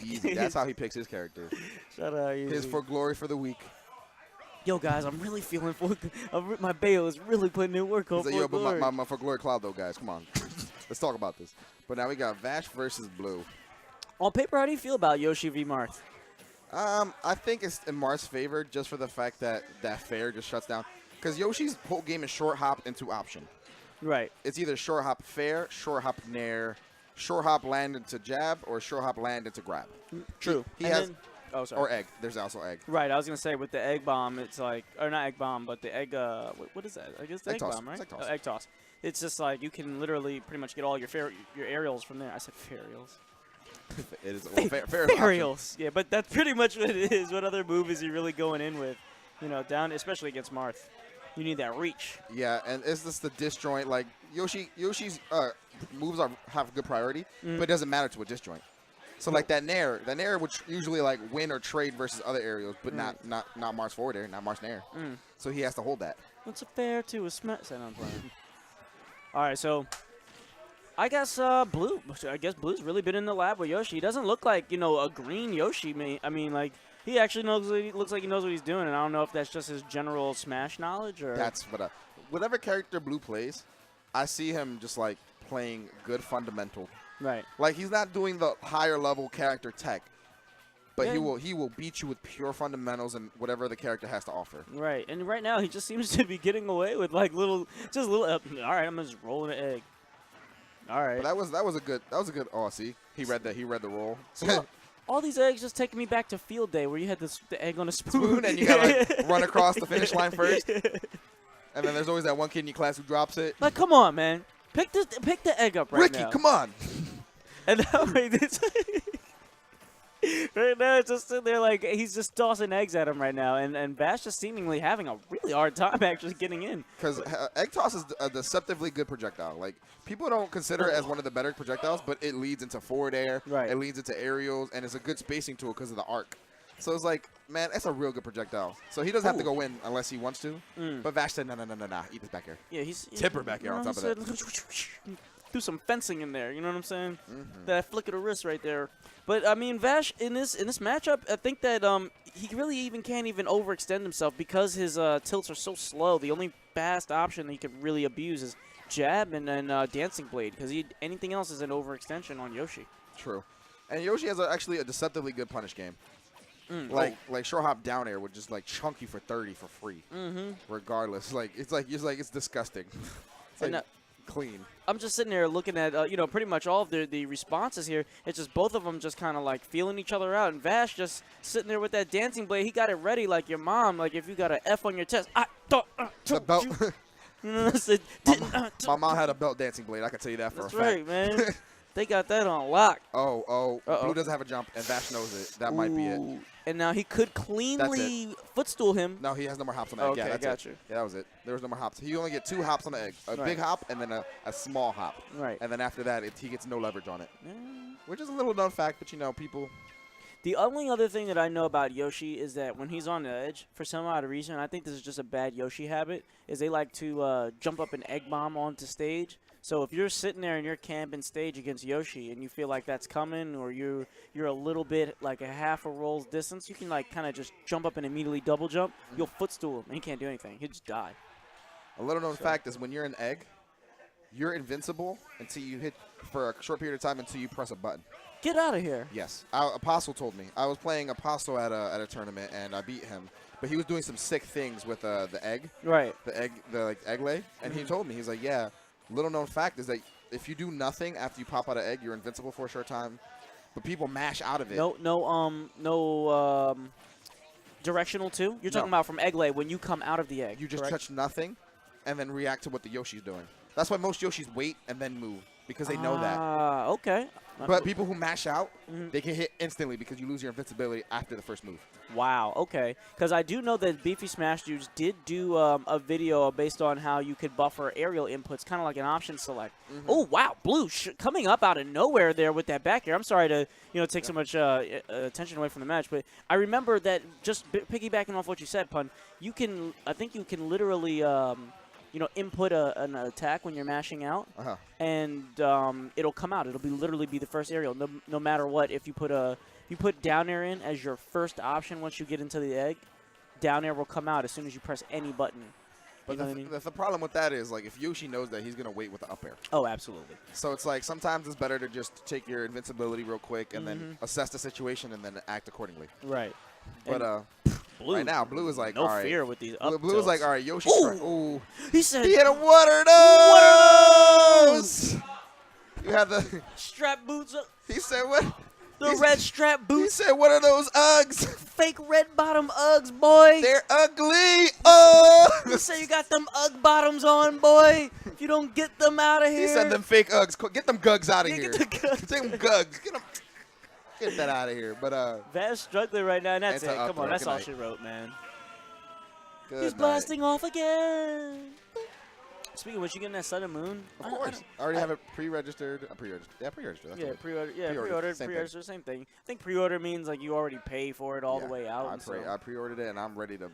Easy. That's how he picks his characters. Shut up. Easy. His for glory for the week. Yo, guys, I'm really feeling my Bayo is really putting in work on He's like, for yo, glory. but my for glory cloud though, guys. Come on, let's talk about this. But now we got Vash versus Blue. On paper, how do you feel about Yoshi v Marth? I think it's in Marth's favor just for the fact that that fair just shuts down. Because Yoshi's whole game is short hop into option. Right. It's either short hop fair, short hop nair, short hop land into jab, or short hop land into grab. True. He has. Then, oh, sorry. Or egg. There's also egg. Right. I was gonna say with the egg bomb, it's like, or not egg bomb, but the egg. What is that? I guess the egg toss. bomb, right? It's egg toss. Oh, egg toss. It's just like you can literally pretty much get all your aerials from there. I said aerials. It is fair is an Aerials. Yeah, but that's pretty much what it is. What other move is he really going in with? You know, down, especially against Marth. You need that reach. Yeah, and it's just the disjoint. Like Yoshi's moves have good priority, but it doesn't matter to a disjoint. So like that nair would usually like win or trade versus other aerials, but not Marth's forward air, not Marth's nair. So he has to hold that. What's a fair to a smash? I'm playing. All right, so I guess Blue. I guess Blue's really been in the lab with Yoshi. He doesn't look like a green Yoshi. I mean, like he actually looks like he knows what he's doing, and I don't know if that's just his general Smash knowledge or. That's what whatever character Blue plays, I see him just like playing good fundamental. Right. Like he's not doing the higher level character tech, but Yeah. he will beat you with pure fundamentals and whatever the character has to offer. Right, and right now he just seems to be getting away with like little. All right, I'm just rolling an egg. All right. But that was a good. Oh, see, he read the roll. So, all these eggs just taking me back to field day where you had the egg on a spoon. And you gotta like, run across the finish line first. And then there's always that one kid in your class who drops it. Like, come on, man. Pick the egg up right now. Ricky, come on. And now right now it's just sitting there like he's just tossing eggs at him right now. And Vash is seemingly having a really hard time actually getting in. Because egg toss is a deceptively good projectile. Like, people don't consider it as one of the better projectiles, but it leads into forward air. Right. It leads into aerials, and it's a good spacing tool because of the arc. So it's like, man, that's a real good projectile. So he doesn't have to go in unless he wants to. But Vash said, no, eat this back air. Yeah, he's Tipper back air on top of that. Do some fencing in there, you know what I'm saying? That flick of the wrist right there. But I mean, Vash in this matchup, I think that he really even can't even overextend himself because his tilts are so slow. The only fast option that he could really abuse is jab and then dancing blade because anything else is an overextension on Yoshi. True. And Yoshi has actually a deceptively good punish game. Like short hop down air would just like chunk you for 30 for free, regardless. It's disgusting. It's like clean. I'm just sitting there looking at pretty much all of the responses here. It's just both of them just kind of like feeling each other out, and Vash just sitting there with that dancing blade. He got it ready like your mom. Like if you got an F on your chest, I thought The belt. you. My mom had a belt dancing blade. I can tell you that for a fact. That's right, man. They got that on lock. Blue doesn't have a jump, and Vash knows it. That might be it. And now he could cleanly footstool him. No, he has no more hops on the egg. Okay, Yeah, that's got it. you. Yeah, that was it. There was no more hops. He only get 2 hops on the egg. A big hop and then a small hop. Right. And then after that, he gets no leverage on it. Which is a little known fact, but people. The only other thing that I know about Yoshi is that when he's on the edge, for some odd reason, I think this is just a bad Yoshi habit, is they like to jump up an egg bomb onto stage. So if you're sitting there and you're camping stage against Yoshi and you feel like that's coming or you're a little bit like a half a roll's distance, you can like kind of just jump up and immediately double jump. You'll footstool him and he can't do anything. He'll just die. A little known fact is when you're an egg, you're invincible until you hit for a short period of time until you press a button. Get out of here. Yes. Apostle told me. I was playing Apostle at a tournament and I beat him. But he was doing some sick things with the egg. Right. The egg lay. And he told me, he's like, yeah, little known fact is that if you do nothing after you pop out an egg, you're invincible for a short time. But people mash out of it. No directional too? You're talking about from egg lay when you come out of the egg. You just correct? touch nothing and then react to what the Yoshi's doing. That's why most Yoshis wait and then move because they know that. Okay. But people who mash out, they can hit instantly because you lose your invincibility after the first move. Wow, okay. Because I do know that Beefy Smash Dudes did do a video based on how you could buffer aerial inputs, kind of like an option select. Oh, wow, Blue coming up out of nowhere there with that back air. I'm sorry to take so much attention away from the match, but I remember that just piggybacking off what you said, Pun, I think you can literally input an attack when you're mashing out, and it'll come out. It'll literally be the first aerial, no matter what. If you put a If you put down air in as your first option once you get into the egg, down air will come out as soon as you press any button. But You know what I mean? the problem with that is, like, if Yoshi knows that, he's going to wait with the up air. Oh, absolutely. So it's like sometimes it's better to just take your invincibility real quick and then assess the situation and then act accordingly. Right. But Blue, right now, Blue is like, no all right. fear with these up Blue is like, all right, Yoshi. Ooh. He said, He hit a what are those? You have the. Strap boots up. He said what? The red strap He boots. said, what are those Uggs? Fake red bottom Uggs, boy. They're ugly. Oh. You say you got them Ugg bottoms on, boy. If you don't get them out of here. He said them fake Uggs. Get them Gugs out of Yeah, here. get the Gugs. Take them Gugs. Get that out of here. But Vash struggling right now, and that's It's it. a Come on, up that's throw. all Good she wrote, man. good He's night. blasting off again. Speaking of which, you getting that Sun and Moon? Of course. I already have it pre-registered. Pre-registered. Yeah, pre-registered. That's Yeah, what pre-order. Yeah, Pre-ordered, pre-order. same thing. Pre-order, same thing. I think pre-order means like you already pay for it all the way out. and so I pre-ordered it and I'm ready to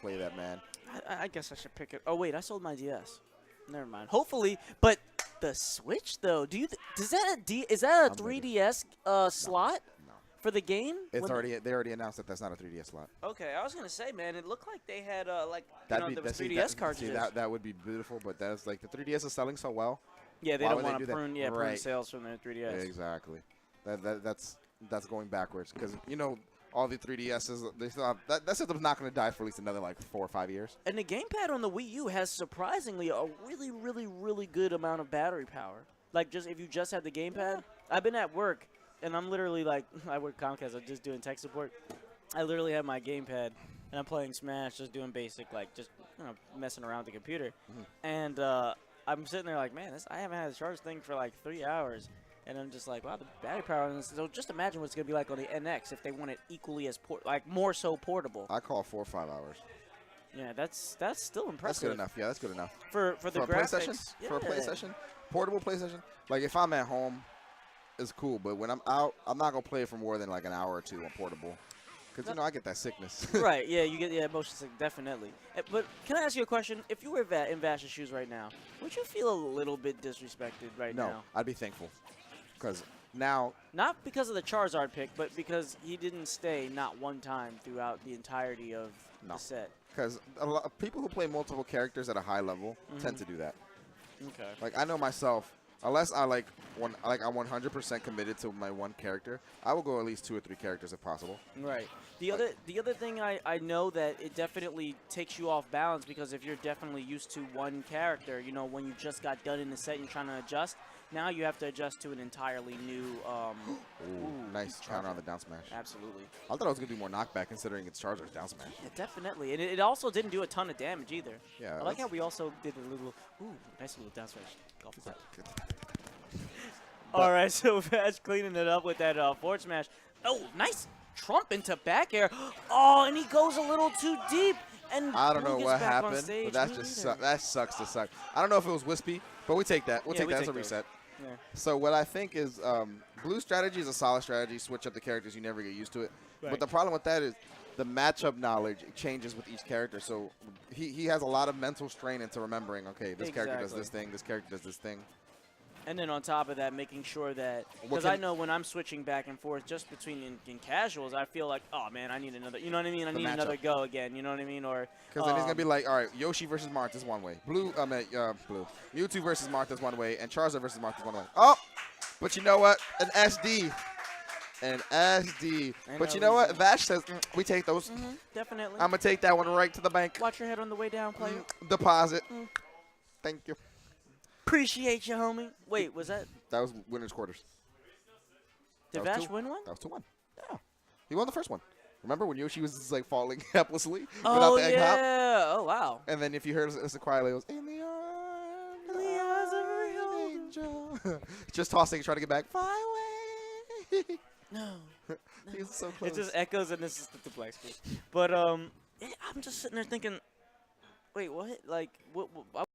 play that, man. I guess I should pick it. Oh wait, I sold my DS. Never mind. Hopefully, but the Switch though. Is that a 3DS slot No. for the game? They When already announced that that's not a 3DS slot. Okay, I was gonna say, man, it looked like they had That'd there be was see, 3DS cartridges. that would be beautiful, but that's like the 3DS is selling so well. Yeah, they Why don't would they want do to that? prune prune Right. sales from their 3DS. Exactly. That's going backwards because all the 3DSs they still have, that system's not going to die for at least another like 4 or 5 years. And the gamepad on the Wii U has surprisingly a really, really, really good amount of battery power. Like just if you just have the gamepad, I've been at work and I'm literally like I work Comcast. I'm just doing tech support. I literally have my gamepad and I'm playing Smash, just doing basic like just messing around with the computer. And I'm sitting there like, man, I haven't had to charge this thing for like 3 hours. And I'm just like, wow, the battery power on this. So just imagine what it's going to be like on the NX if they want it equally as more so portable. I call 4 or 5 hours. Yeah, that's still impressive. That's good enough. Yeah, that's good enough. For the For a play graphics. session? For a play session? Portable play session? Like if I'm at home, it's cool. But when I'm out, I'm not going to play for more than like an hour or two on portable. Because, I get that sickness. Right, yeah, you get motion sick, definitely. But can I ask you a question? If you were in Vash's shoes right now, would you feel a little bit disrespected right now? No, I'd be thankful. Because now, Not because of the Charizard pick, but because he didn't stay not one time throughout the entirety of the set. because a lot of people who play multiple characters at a high level tend to do that. Okay. Like I know myself, unless I'm 100% committed to my one character, I will go at least 2 or 3 characters if possible. Right. The other thing I know that it definitely takes you off balance because if you're definitely used to one character, when you just got done in the set and you're trying to adjust, now you have to adjust to an entirely new. Ooh, nice counter on the down smash. Absolutely. I thought I was gonna do more knockback considering it's Charizard's down smash. Yeah, definitely. And it also didn't do a ton of damage either. Yeah. I like how we also did a little, nice little down smash. Golf clap. All right, so Vash cleaning it up with that forward smash. Oh, nice trump into back air. Oh, and he goes a little too deep. And I don't Blue know gets what back on happened, stage. but that Me just neither. that sucks to suck. I don't know if it was wispy, but we take that. We'll take that as a reset. Yeah. So what I think is Blue strategy is a solid strategy. Switch up the characters. You never get used to it. Right. But the problem with that is the matchup knowledge changes with each character. So he has a lot of mental strain into remembering, okay, this character does this thing, this character does this thing. And then on top of that, making sure that, What because can- I know when I'm switching back and forth just between in casuals, I feel like, oh man, I need another, you know what I mean? I need another matchup. go again, you know what I mean? Or Because then he's going to be like, all right, Yoshi versus Marth is one way. Blue. Mewtwo versus Marth is one way, and Charizard versus Marth is one way. Oh, but you know what? An SD. An SD. But you know what? Vash says, we take those. definitely. I'm going to take that one right to the bank. Watch your head on the way down, player. Deposit. Thank you. Appreciate you, homie. Wait, was that? That was winner's quarters. Did That was Vash win one? That was 2-1. Yeah. He won the first one. Remember when Yoshi was just, like falling helplessly Oh, without the egg hop? yeah. Oh, wow. And then if you heard us quietly, it was in the arms of an angel. Just tossing, trying to get back. Fly away. No. He was so close. It just echoes and this is the black screen. But I'm just sitting there thinking, wait, what? Like, what